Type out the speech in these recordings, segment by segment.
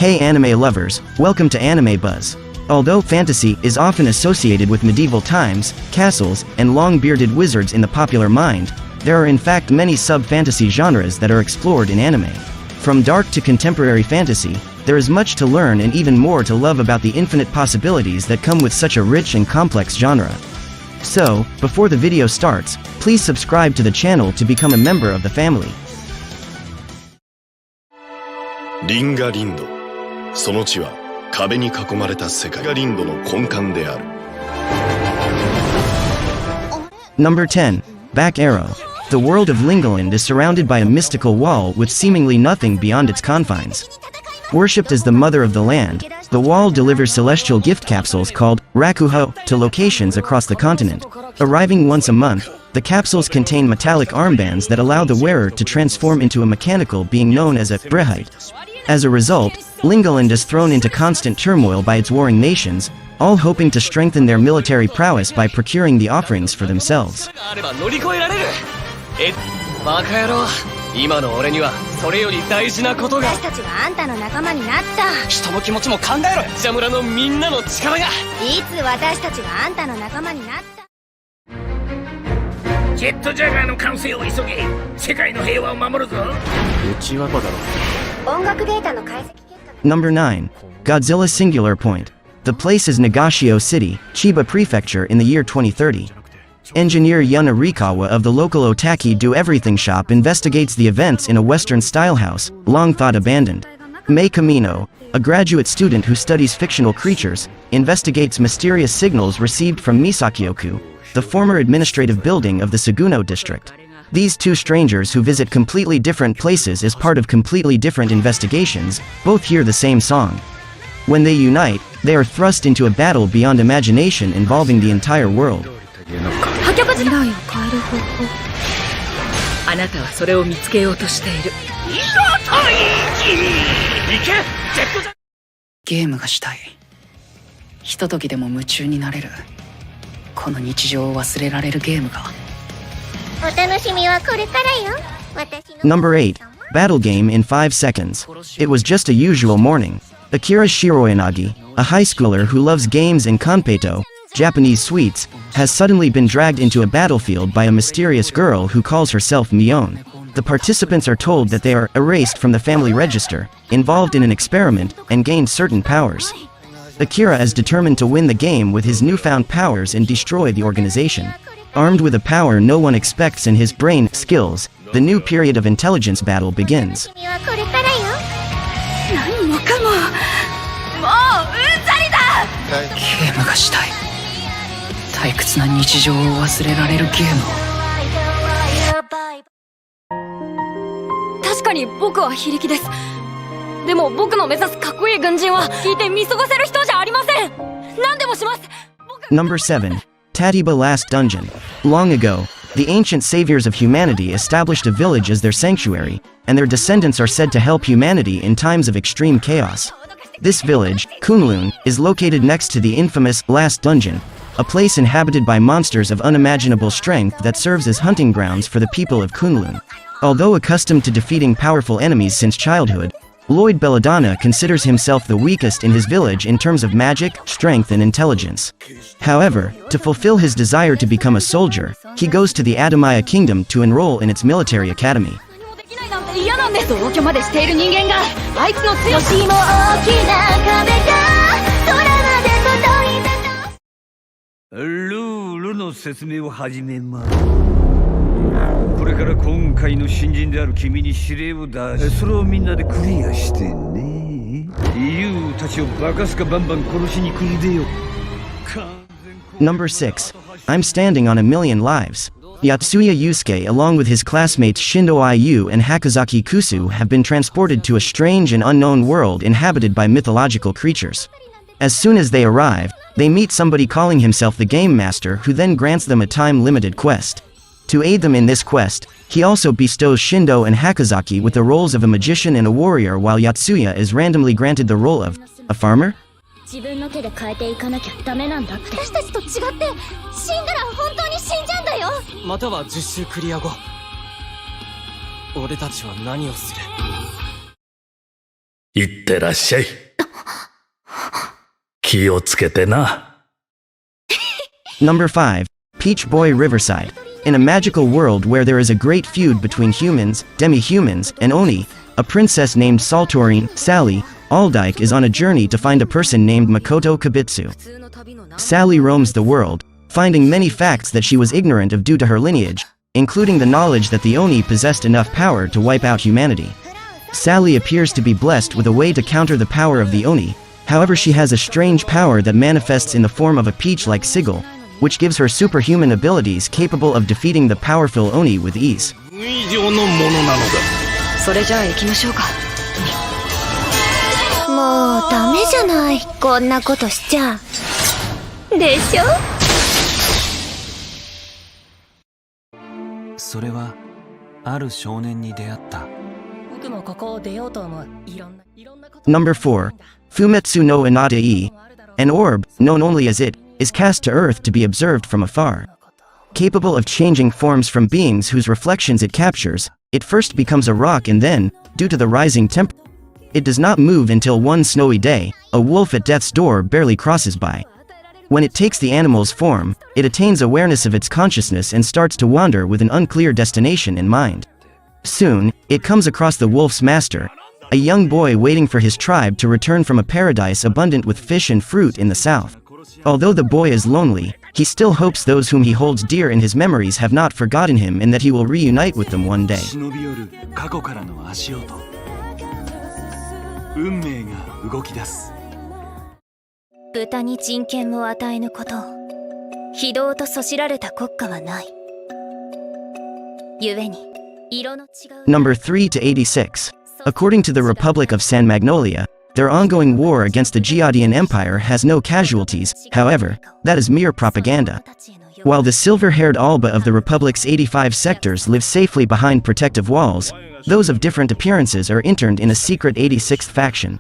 Hey anime lovers, welcome to Anime Buzz. Although fantasy is often associated with medieval times, castles, and long-bearded wizards in the popular mind, there are in fact many sub-fantasy genres that are explored in anime. From dark to contemporary fantasy, there is much to learn and even more to love about the infinite possibilities that come with such a rich and complex genre. So, before the video starts, please subscribe to the channel to become a member of the family. リンガリンド。その地は壁に囲まれた世界がリンドの根幹である。Number 10. Back Arrow. The world of Lingaland is surrounded by a mystical wall with seemingly nothing beyond its confines. Worshipped as the mother of the land, the wall delivers celestial gift capsules called Rakuho to locations across the continent. Arriving once a month, the capsules contain metallic armbands that allow the wearer to transform into a mechanical being known as a Brehite. As a result, Lingaland is thrown into constant turmoil by its warring nations, all hoping to strengthen their military prowess by procuring the offerings for themselves. バカ野郎、今の俺にはそれより大事なことが。私たちがあんたの仲間になった。人の気持ちも考えろよ。ジャ村のみんなの力が。いつ私たちがあんたの仲間になった。ジェットジャガーの完成を急げ。世界の平和を守るぞ。うちはバだろ。音楽データの解析結果。Number 9. Godzilla Singular Point. The place is Nagashio City, Chiba Prefecture in the year 2030. Engineer Yuna Rikawa of the local Otaki Do Everything shop investigates the events in a Western-style house, long thought abandoned. Mei Kamino, a graduate student who studies fictional creatures, investigates mysterious signals received from Misakioku, the former administrative building of the Suguno district. These two strangers who visit completely different places as part of completely different investigations, both hear the same song. When they unite, they are thrust into a battle beyond imagination involving the entire world. 未来を変える方法。あなたはそれを見つけようとしている。ゲームがしたい。ひとときでも夢中になれる。この日常を忘れられるゲームが。お楽しみはこれからよ。Number 8. Battle Game in 5 Seconds. It was just a usual morning. Akira Shiroyanagi, a high schooler who loves games and kanpeito, Japanese sweets, has suddenly been dragged into a battlefield by a mysterious girl who calls herself Mion. The participants are told that they are erased from the family register, involved in an experiment, and gain certain powers. Akira is determined to win the game with his newfound powers and destroy the organization. Armed with a power no one expects in his brain skills, the new period of intelligence battle begins. 何もかも。もううんざりだ。ゲームがしたい。退屈な日常を忘れられるゲームを。確かに僕は非力です。でも僕の目指すかっこいい軍人は聞いて見過ごせる人じゃありません。何でもします。Number 7. Tatiba Last Dungeon. Long ago, the ancient saviors of humanity established a village as their sanctuary, and their descendants are said to help humanity in times of extreme chaos. This village, Kunlun, is located next to the infamous Last Dungeon, a place inhabited by monsters of unimaginable strength that serves as hunting grounds for the people of Kunlun. Although accustomed to defeating powerful enemies since childhood, Lloyd Belladonna considers himself the weakest in his village in terms of magic, strength and intelligence. However, to fulfill his desire to become a soldier, he goes to the Adamaya Kingdom to enroll in its military academy. 同居までしている人間があいつの強しも大きな壁が空まで届いたと。ルールの説明を始めます。これから今回の新人である君に指令を出し、それをみんなでクリアしてね。ユウたちをバカスカバンバン殺しに来るでよ。Number 6. I'm Standing on a Million Lives. Yatsuya Yusuke along with his classmates Shindo Ayu and Hakazaki Kusu have been transported to a strange and unknown world inhabited by mythological creatures. As soon as they arrive, they meet somebody calling himself the Game Master who then grants them a time-limited quest. To aid them in this quest, he also bestows Shindo and Hakazaki with the roles of a magician and a warrior while Yatsuya is randomly granted the role of a farmer? 自分の手で変えていかなきゃダメなんだって。私たちと違って死んだら本当に死んじゃうんだよ。または10周クリア後、俺たちは何をする？いってらっしゃい。気をつけてな。Number 5. Peach Boy Riverside. In a magical world where there is a great feud between humans, demi-humans, and Oni, a princess named Saltoreen, Sally, Aldyke is on a journey to find a person named Makoto Kibitsu. Sally roams the world, finding many facts that she was ignorant of due to her lineage, including the knowledge that the Oni possessed enough power to wipe out humanity. Sally appears to be blessed with a way to counter the power of the Oni, however she has a strange power that manifests in the form of a peach-like sigil, which gives her superhuman abilities capable of defeating the powerful Oni with ease. それじゃあ行きましょうか。もうダメじゃない、こんなことしちゃ。でしょ。それはある少年に出会った。僕もここを出ようと思う。いろんなこと。 Number 4. Fumetsu no Inata-e. An orb, known only as it, is cast to earth to be observed from afar. Capable of changing forms from beings whose reflections it captures, it first becomes a rock and then, due to the rising temperature, it does not move until one snowy day, a wolf at death's door barely crosses by. When it takes the animal's form, it attains awareness of its consciousness and starts to wander with an unclear destination in mind. Soon, it comes across the wolf's master, a young boy waiting for his tribe to return from a paradise abundant with fish and fruit in the south. Although the boy is lonely, he still hopes those whom he holds dear in his memories have not forgotten him and that he will reunite with them one day. 過去からの足音。運命が動き出す。豚に人権を与えぬこと、非道とそしられた国家はない。故に、色の違う。 Number 3 to 86. According to the Republic of San Magnolia, their ongoing war against the Geodian Empire has no casualties, however, that is mere propaganda. While the silver-haired Alba of the Republic's 85 sectors live safely behind protective walls, those of different appearances are interned in a secret 86th faction.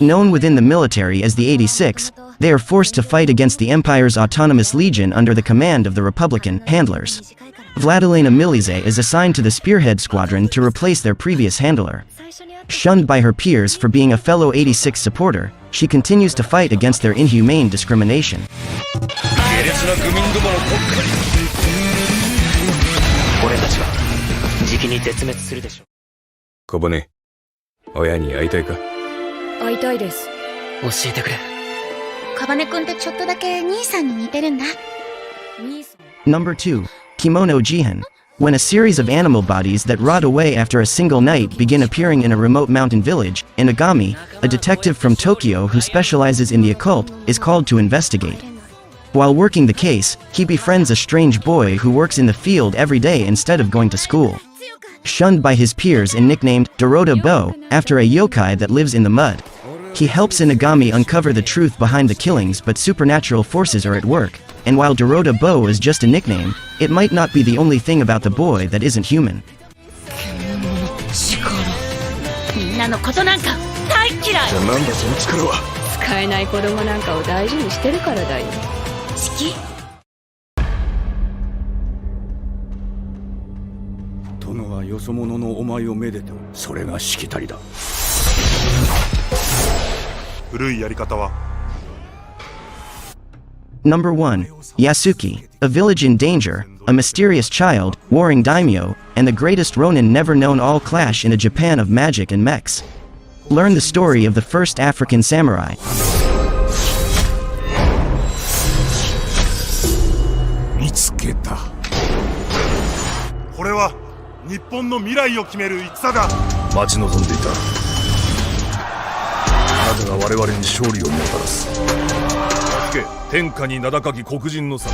Known within the military as the 86, they are forced to fight against the Empire's autonomous legion under the command of the Republican handlers. Vladilena Milize is assigned to the Spearhead Squadron to replace their previous handler. Shunned by her peers for being a fellow 86 supporter, she continues to fight against their inhumane discrimination. 俺たちはじきに絶滅するでしょ。小骨、親に会いたいか？会いたいです。教えてくれ。小羽くんってちょっとだけ兄さんに似てるんだ。Number 2. Kimono Jihan. When a series of animal bodies that rot away after a single night begin appearing in a remote mountain village, Inagami, a detective from Tokyo who specializes in the occult, is called to investigate. While working the case, he befriends a strange boy who works in the field every day instead of going to school. Shunned by his peers and nicknamed Dorota Bo, after a yokai that lives in the mud. He helps Inagami uncover the truth behind the killings, but supernatural forces are at work, and while Dorota Bo is just a nickname, it might not be the only thing about the boy that isn't human. みんなのことなんか大嫌い。じゃあなんだその力は。使えない子供なんかを大事にしてるからだよ。式。殿はよそ者のお前をめでて、それがしきたりだ。古いやり方は。Number 1. Yasuki, a village in danger, a mysterious child, warring daimyo, and the greatest ronin never known all clash in a Japan of magic and mechs. Learn the story of the first African samurai. 見つけた。これは日本の未来を決める戦だ。待ち望んでいた。あなたが我々に勝利をもたらす。天下に名高き黒人の様。